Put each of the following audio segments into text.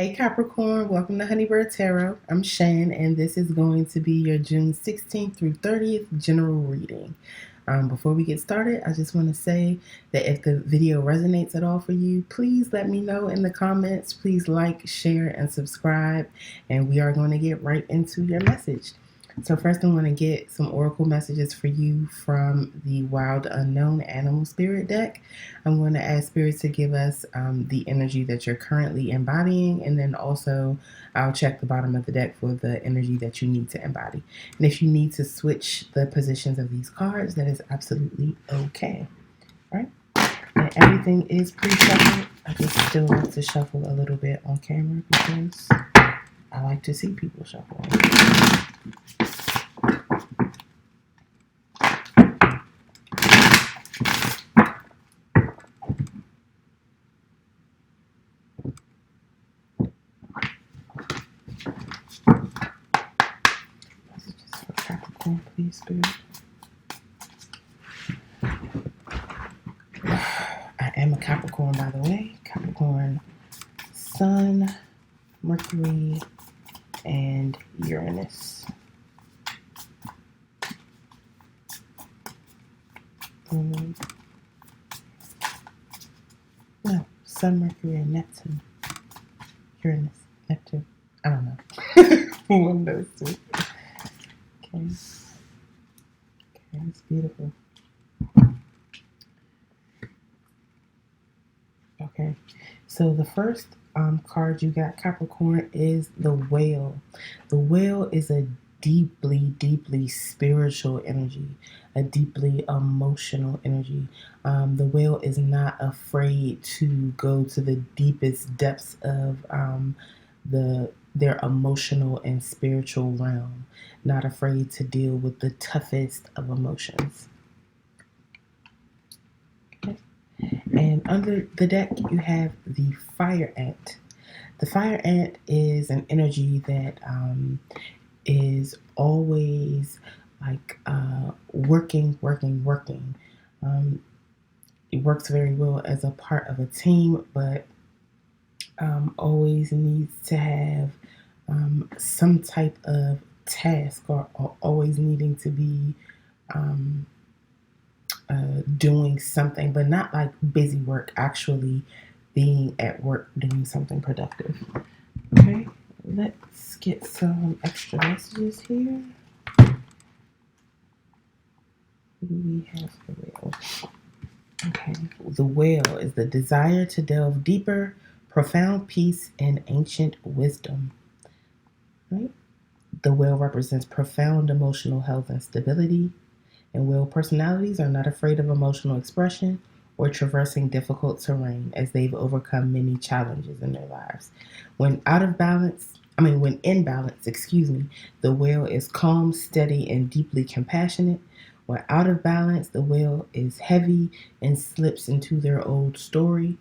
Hey Capricorn, welcome to Honeybird Tarot. I'm Shan, and this is going to be your June 16th through 30th general reading. Before we get started, I just want to say that if the video resonates at all for you, please let me know in the comments. Please like, share, and subscribe, and we are going to get right into your message. So first I want to get some oracle messages for you from the Wild Unknown Animal Spirit deck. I'm going to ask Spirit to give us the energy that you're currently embodying, and then also I'll check the bottom of the deck for the energy that you need to embody. And if you need to switch the positions of these cards, that is absolutely okay. All right? And everything is pre-shuffled. I just still like to shuffle a little bit on camera because I like to see people shuffle. Please, Spirit. I am a Capricorn, by the way. Capricorn, Sun, Mercury, and Uranus. No, Sun, Mercury, and Neptune. Uranus, Neptune. I don't know. One of those two. Okay. Okay, it's beautiful. Okay, so the first card you got, Capricorn, is the Whale. The Whale is a deeply, deeply spiritual energy, a deeply emotional energy. The Whale is not afraid to go to the deepest depths of their emotional and spiritual realm, not afraid to deal with the toughest of emotions. Okay. And under the deck, you have the Fire Ant. The Fire Ant is an energy that is always like working. It works very well as a part of a team, but always needs to have some type of task or always needing to be doing something, but not like busy work, actually being at work doing something productive. Okay, let's get some extra messages here. We have the Whale. Okay, the Whale is the desire to delve deeper, profound peace, and ancient wisdom. Right? The Whale represents profound emotional health and stability, and Whale personalities are not afraid of emotional expression or traversing difficult terrain as they've overcome many challenges in their lives. When in balance, the Whale is calm, steady, and deeply compassionate. When out of balance, the Whale is heavy and slips into their old story.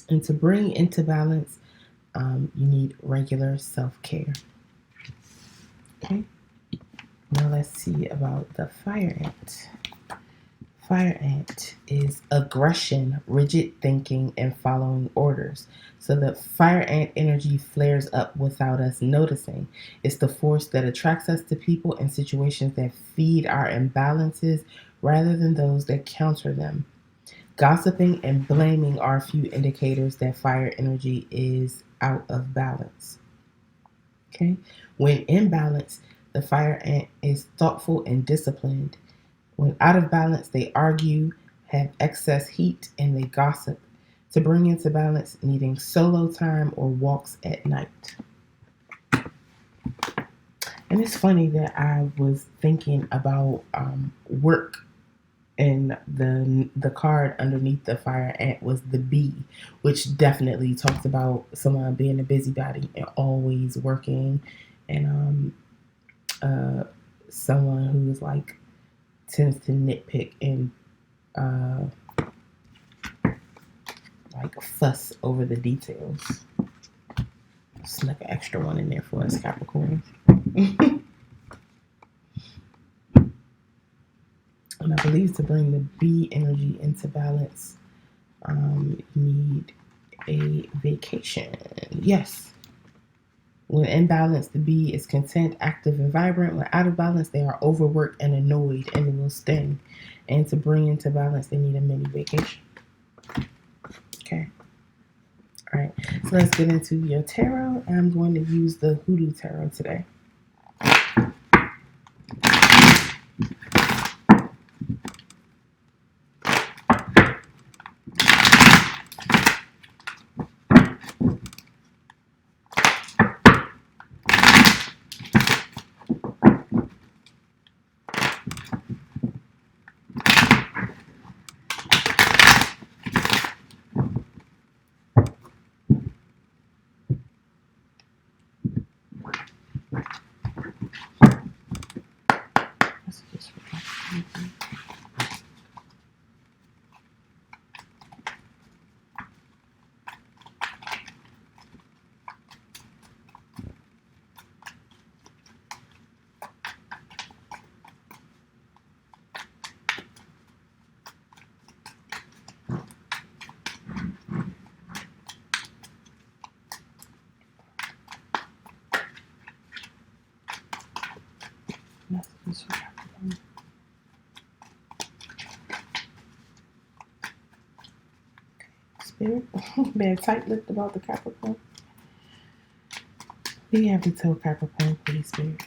And to bring into balance, you need regular self-care. Okay. Now let's see about the Fire Ant. Fire Ant is aggression, rigid thinking, and following orders. So the Fire Ant energy flares up without us noticing. It's the force that attracts us to people and situations that feed our imbalances rather than those that counter them. Gossiping and blaming are a few indicators that fire energy is out of balance. Okay? When in balance, the Fire Ant is thoughtful and disciplined. When out of balance, they argue, have excess heat, and they gossip. To bring into balance, needing solo time or walks at night. And it's funny that I was thinking about work, and the card underneath the Fire Ant was the Bee, which definitely talks about someone being a busybody and always working, and someone who's like tends to nitpick and like fuss over the details. Snuck an extra one in there for us, Capricorn. And I believe to bring the Bee energy into balance, you need a vacation. Yes. When in balance, the bee is content, active, and vibrant. When out of balance, they are overworked and annoyed and will sting. And to bring into balance, they need a mini vacation. Okay. All right. So let's get into your tarot. I'm going to use the HooDoo tarot today. Spirit, being tight-lipped about the Capricorn. We have to tell Capricorn, please, Spirit.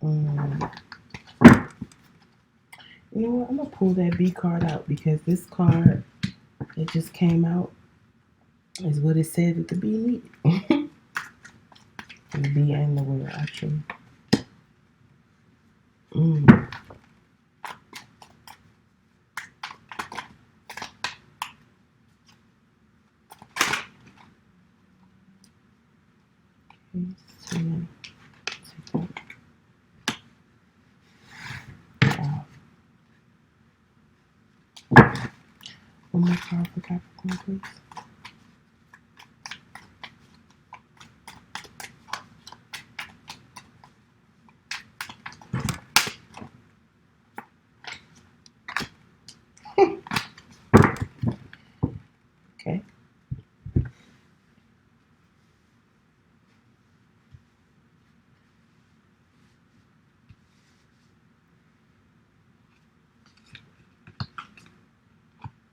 You know what? I'm gonna pull that B card out because this card that just came out is what it said that the bee needed. The bee and the whale, actually. Okay, so one more card for Capricorn, please. Okay.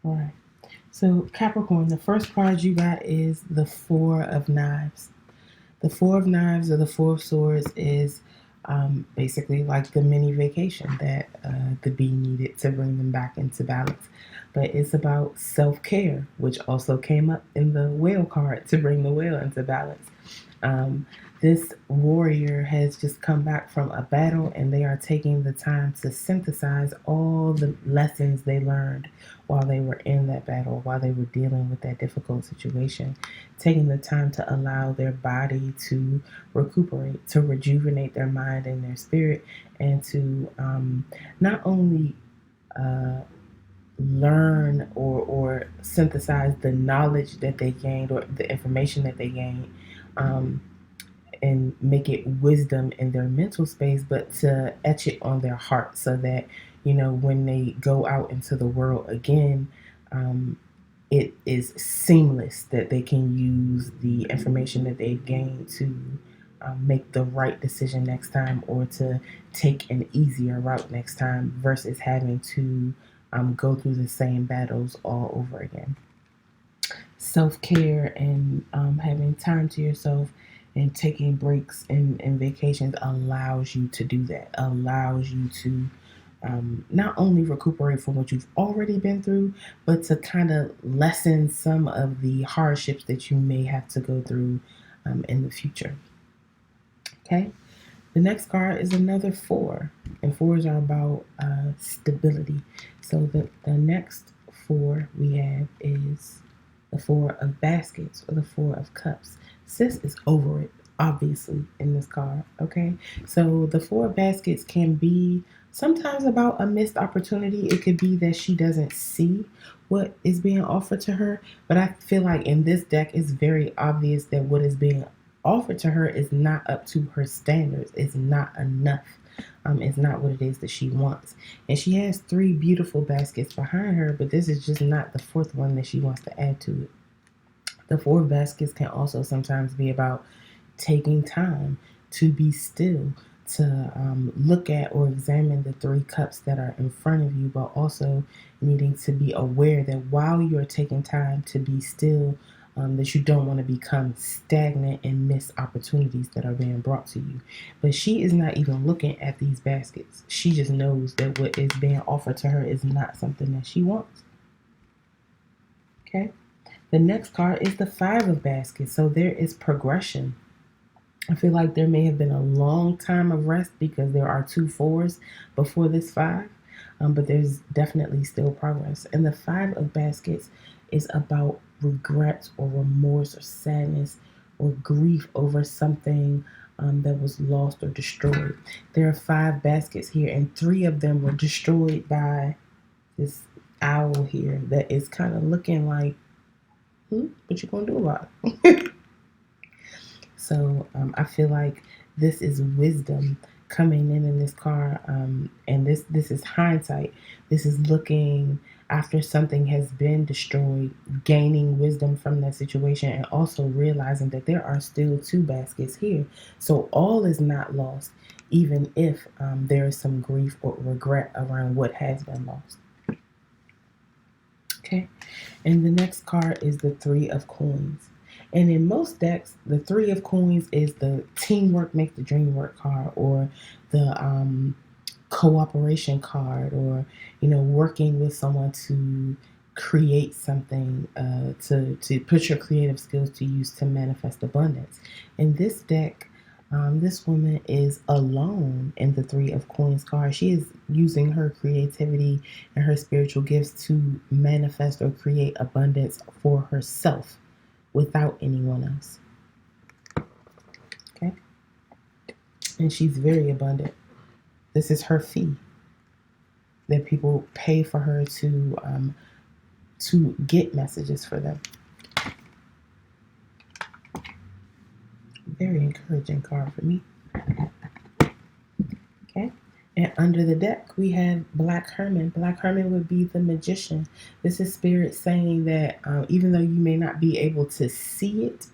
All right. So Capricorn, the first card you got is the Four of Knives. The Four of Knives or the Four of Swords is basically like the mini vacation that the bee needed to bring them back into balance. But it's about self-care, which also came up in the whale card to bring the whale into balance. This warrior has just come back from a battle and they are taking the time to synthesize all the lessons they learned while they were in that battle, while they were dealing with that difficult situation, taking the time to allow their body to recuperate, to rejuvenate their mind and their spirit, and to not only learn or synthesize the knowledge that they gained or the information that they gained, and make it wisdom in their mental space, but to etch it on their heart so that, you know, when they go out into the world again, it is seamless, that they can use the information that they've gained to make the right decision next time, or to take an easier route next time versus having to go through the same battles all over again. Self-care and having time to yourself and taking breaks and vacations allows you to do that, allows you to not only recuperate from what you've already been through, but to kind of lessen some of the hardships that you may have to go through in the future. Okay, the next card is another four, and fours are about stability. So the next four we have is the Four of Baskets or the Four of Cups. Sis is over it, obviously, in this card, okay? So the Four of Baskets can be sometimes about a missed opportunity. It could be that she doesn't see what is being offered to her, but I feel like in this deck, it's very obvious that what is being offered to her is not up to her standards. It's not enough. is not what it is that she wants. And she has 3 beautiful baskets behind her, but this is just not the 4th one that she wants to add to it. The 4 baskets can also sometimes be about taking time to be still, to look at or examine the 3 cups that are in front of you, but also needing to be aware that while you're taking time to be still, that you don't want to become stagnant and miss opportunities that are being brought to you. But she is not even looking at these baskets. She just knows that what is being offered to her is not something that she wants. Okay? The next card is the 5 of baskets. So there is progression. I feel like there may have been a long time of rest because there are 2 4s before this 5, but there's definitely still progress. And the 5 of baskets is about regret or remorse or sadness or grief over something that was lost or destroyed. There are 5 baskets here, and 3 of them were destroyed by this owl here that is kind of looking like, what you gonna do about it? So I feel like this is wisdom coming in this card, and this is hindsight. This is looking after something has been destroyed, gaining wisdom from that situation, and also realizing that there are still 2 baskets here. So all is not lost, even if there is some grief or regret around what has been lost. Okay, and the next card is the 3 of coins. And in most decks, the 3 of coins is the teamwork makes the dream work card, or the cooperation card, or working with someone to create something, to put your creative skills to use to manifest abundance. In this deck, this woman is alone in the 3 of coins card. She is using her creativity and her spiritual gifts to manifest or create abundance for herself without anyone else. Okay? And she's very abundant. This is her fee that people pay for her to get messages for them. Very encouraging card for me. Okay? And under the deck, we have Black Herman. Black Herman would be the magician. This is spirit saying that even though you may not be able to see it,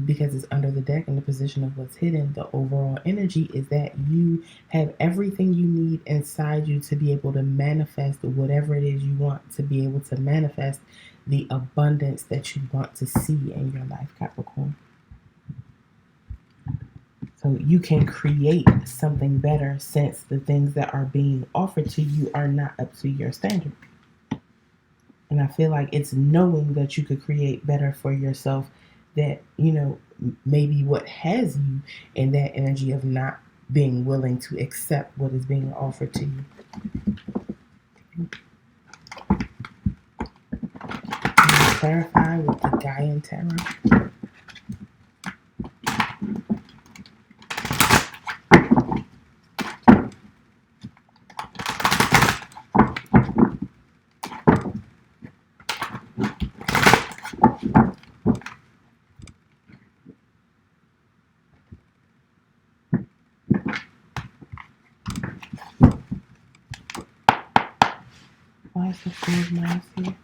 because it's under the deck in the position of what's hidden, the overall energy is that you have everything you need inside you to be able to manifest whatever it is you want, to be able to manifest the abundance that you want to see in your life, Capricorn. So you can create something better since the things that are being offered to you are not up to your standard. And I feel like it's knowing that you could create better for yourself that, maybe what has you in that energy of not being willing to accept what is being offered to you. Clarify with the Gaian tarot. Why is the 4 of Knives here?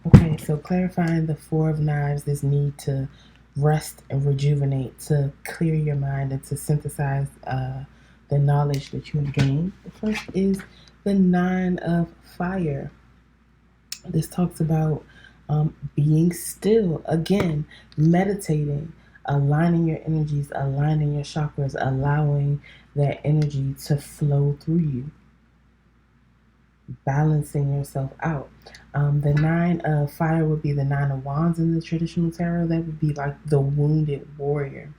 Okay, so clarifying the 4 of Knives, this need to rest and rejuvenate, to clear your mind and to synthesize the knowledge that you have gained. The first is the 9 of Fire. This talks about being still, again, meditating, aligning your energies, aligning your chakras, allowing that energy to flow through you, balancing yourself out. The 9 of Fire would be the 9 of Wands in the traditional tarot. That would be like the wounded warrior.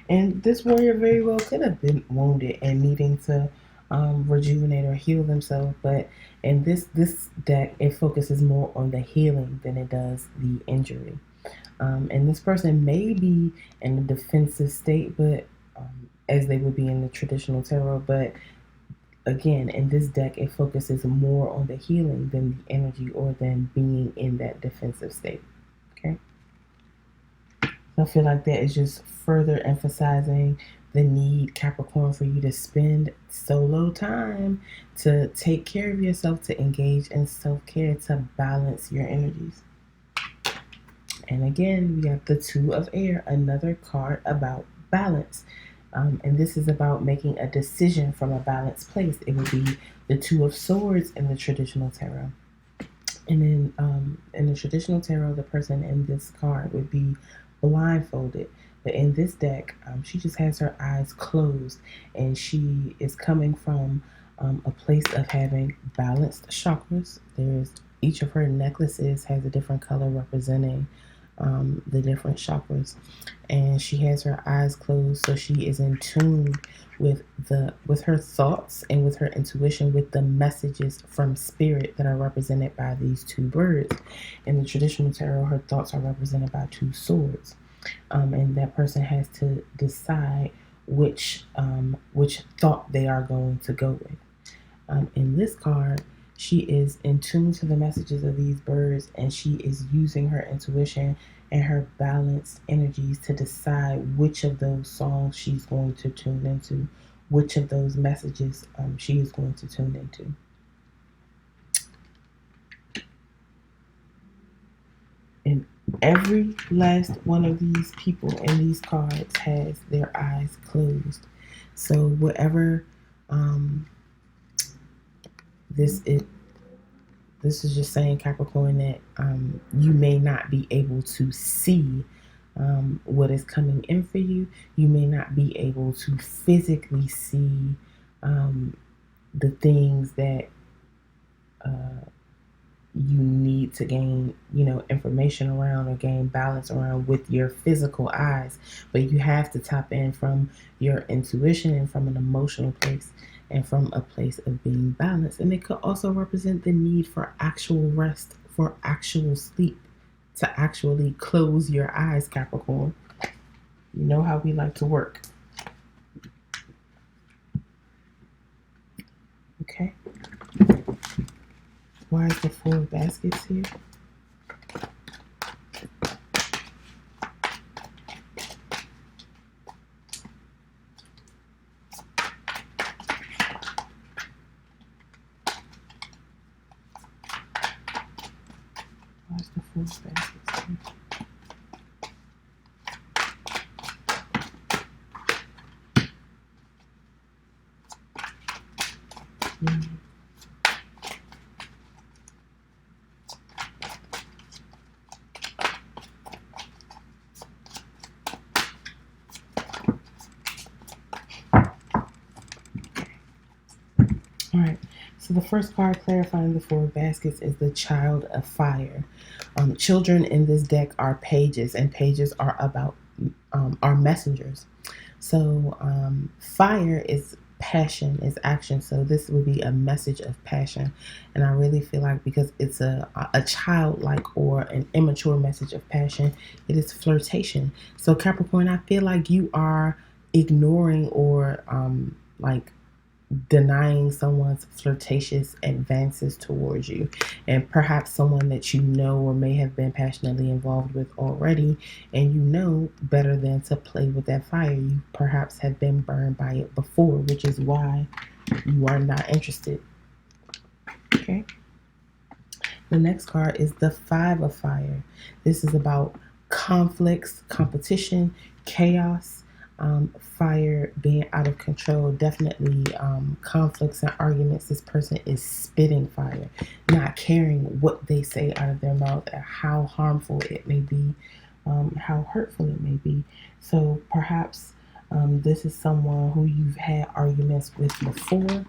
And this warrior very well could have been wounded and needing to rejuvenate or heal themselves. But in this deck, it focuses more on the healing than it does the injury. And this person may be in a defensive state, but as they would be in the traditional tarot. But again, in this deck, it focuses more on the healing than the energy or than being in that defensive state. Okay. So I feel like that is just further emphasizing the need, Capricorn, for you to spend solo time to take care of yourself, to engage in self-care, to balance your energies. And again, we have the Two of Air, another card about balance. And this is about making a decision from a balanced place. It would be the Two of Swords in the traditional tarot. And then in the traditional tarot, the person in this card would be blindfolded. But in this deck, she just has her eyes closed, and she is coming from a place of having balanced chakras. There's each of her necklaces has a different color representing the different chakras, and she has her eyes closed, so she is in tune with her thoughts and with her intuition, with the messages from spirit that are represented by these two birds. In the traditional tarot, her thoughts are represented by two swords, and that person has to decide which thought they are going to go with. In this card, she is in tune to the messages of these birds, and she is using her intuition and her balanced energies to decide which of those songs she's going to tune into, which of those messages she is going to tune into. And every last one of these people in these cards has their eyes closed. So whatever this is just saying, Capricorn, that you may not be able to see what is coming in for you. You may not be able to physically see the things that you need to gain, information around or gain balance around with your physical eyes. But you have to tap in from your intuition and from an emotional place and from a place of being balanced. And it could also represent the need for actual rest, for actual sleep, to actually close your eyes, Capricorn. You know how we like to work. Okay. Why is the Four of Baskets here? Why is the Four of Baskets here? All right, so the first card clarifying the Four of Baskets is the Child of Fire. Children in this deck are pages, and pages are about are messengers. So fire is passion, is action. So this would be a message of passion, and I really feel like because it's a childlike or an immature message of passion, it is flirtation. So Capricorn, I feel like you are ignoring or denying someone's flirtatious advances towards you, and perhaps someone that you know or may have been passionately involved with already, and you know better than to play with that fire. You perhaps have been burned by it before, which is why you are not interested. Okay. The next card is the Five of Fire. This is about conflicts, competition, chaos, fire being out of control. Definitely conflicts and arguments. This person is spitting fire, not caring what they say out of their mouth and how harmful it may be, how hurtful it may be. So perhaps this is someone who you've had arguments with before.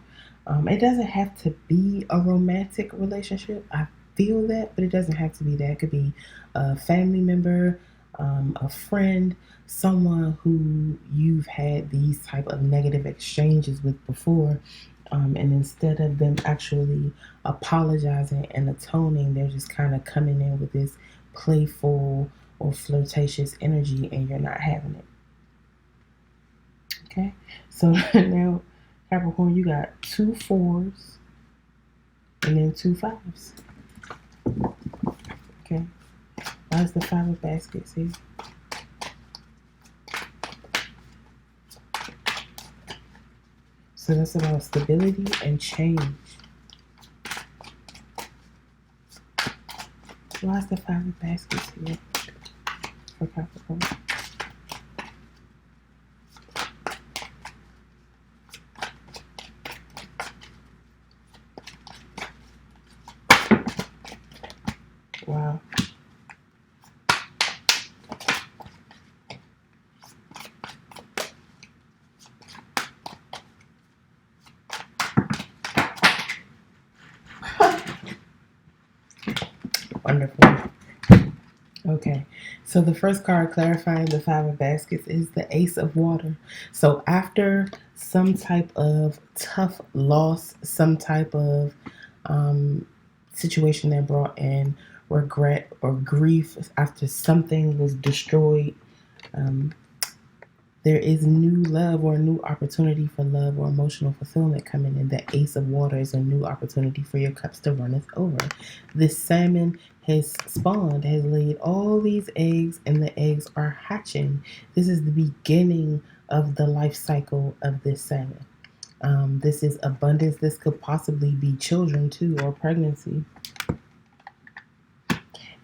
It doesn't have to be a romantic relationship. I feel that, but it doesn't have to be that. It could be a family member, a friend, someone who you've had these type of negative exchanges with before, and instead of them actually apologizing and atoning, they're just kind of coming in with this playful or flirtatious energy, and you're not having it. Okay, so now Capricorn, you got 2 4s and then 2 5s. Okay, why is the 5 of baskets here? So that's about stability and change. Why is the 5 of baskets here for Capricorn? Wow. Wonderful. Okay, so the first card clarifying the 5 of baskets is the Ace of Water. So after some type of tough loss, some type of situation that brought in regret or grief after something was destroyed, um, there is new love or a new opportunity for love or emotional fulfillment coming in. The Ace of Water is a new opportunity for your cups to runneth over. This salmon has spawned, has laid all these eggs, and the eggs are hatching. This is the beginning of the life cycle of this salmon. This is abundance. This could possibly be children too, or pregnancy.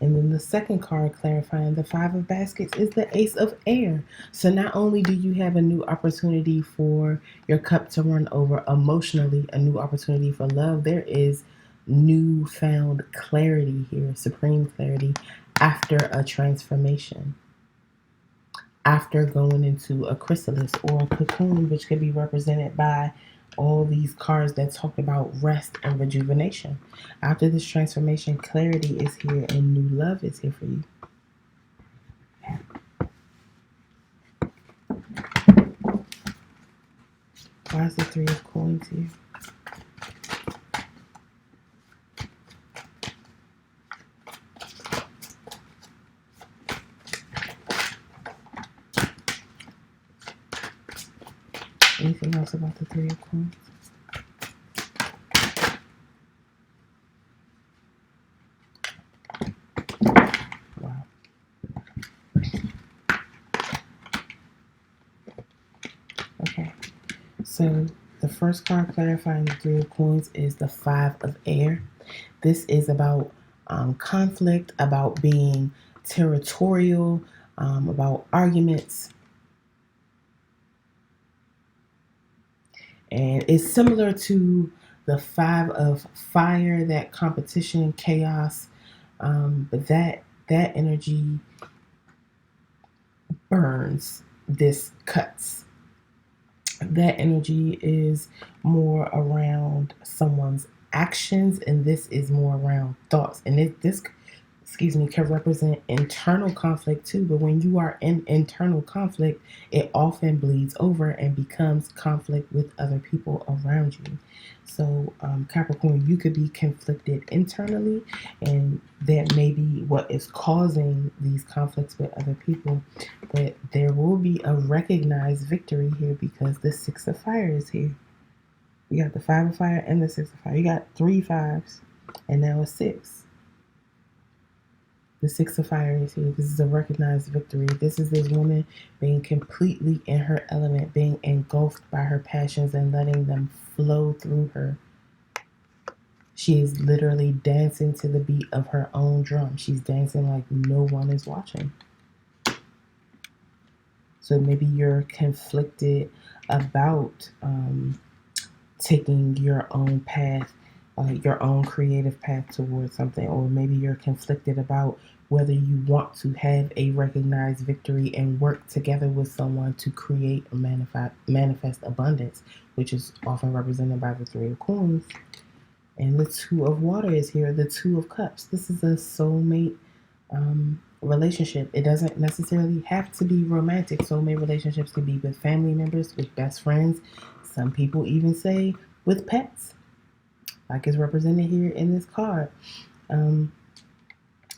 And then the second card clarifying the 5 of baskets is the Ace of Air. So not only do you have a new opportunity for your cup to run over emotionally, a new opportunity for love, there is newfound clarity here, supreme clarity after a transformation. After going into a chrysalis or a cocoon, which could be represented by all these cards that talk about rest and rejuvenation. After this transformation, clarity is here and new love is here for you. Why is the 3 of coins here? Anything else about the 3 of coins? Wow. Okay. So the first card clarifying the 3 of coins is the 5 of air. This is about conflict, about being territorial, about arguments. And it's similar to the 5 of fire, that competition, chaos, but that energy burns, this cuts. That energy is more around someone's actions, and this is more around thoughts. And this can represent internal conflict too. But when you are in internal conflict, it often bleeds over and becomes conflict with other people around you. So Capricorn, you could be conflicted internally, and that may be what is causing these conflicts with other people. But there will be a recognized victory here because the 6 of fire is here. You got the 5 of fire and the 6 of fire. You got 3 5s and now a 6. The 6 of fire is here. This is a recognized victory. This is this woman being completely in her element, being engulfed by her passions and letting them flow through her. She is literally dancing to the beat of her own drum. She's dancing like no one is watching. So maybe you're conflicted about taking your own path, your own creative path towards something, or maybe you're conflicted about whether you want to have a recognized victory and work together with someone to create or manifest abundance, which is often represented by the 3 of coins. And the 2 of water is here, the 2 of cups. This is a soulmate relationship. It doesn't necessarily have to be romantic. Soulmate relationships can be with family members, with best friends. Some people even say with pets, like is represented here in this card.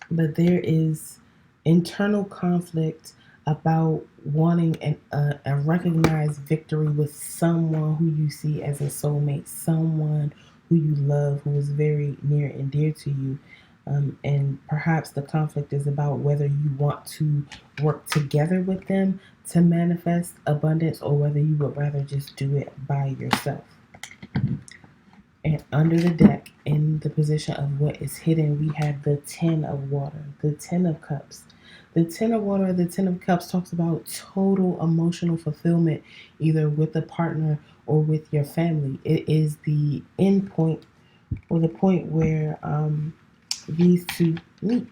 But there is internal conflict about wanting a recognized victory with someone who you see as a soulmate, someone who you love, who is very near and dear to you. And perhaps the conflict is about whether you want to work together with them to manifest abundance or whether you would rather just do it by yourself. And under the deck, in the position of what is hidden, we have the Ten of Water, the Ten of Cups. The Ten of Water, the Ten of Cups talks about total emotional fulfillment, either with a partner or with your family. It is the end point or the point where these two meet.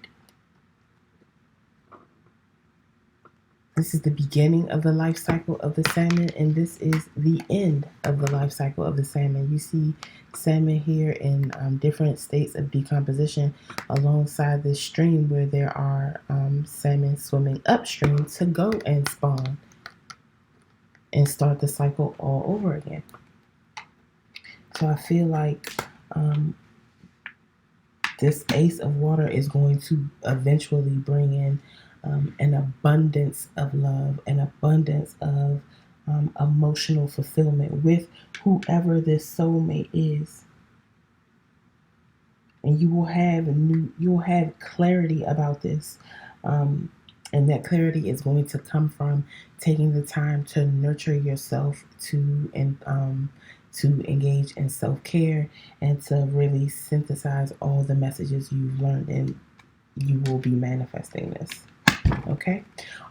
This is the beginning of the life cycle of the salmon, and this is the end of the life cycle of the salmon. You see salmon here in different states of decomposition alongside this stream where there are salmon swimming upstream to go and spawn and start the cycle all over again. So I feel like this Ace of Water is going to eventually bring in an abundance of love, an abundance of emotional fulfillment with whoever this soulmate is. And you'll have clarity about this. And that clarity is going to come from taking the time to nurture yourself, to engage in self-care, and to really synthesize all the messages you've learned, and you will be manifesting this. Okay.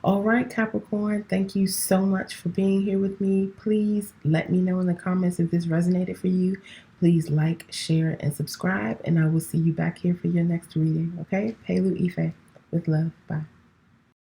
All right, Capricorn, thank you so much for being here with me. Please let me know in the comments if this resonated for you. Please like, share, and subscribe, and I will see you back here for your next reading. Okay. Pelu Ife, with love. Bye.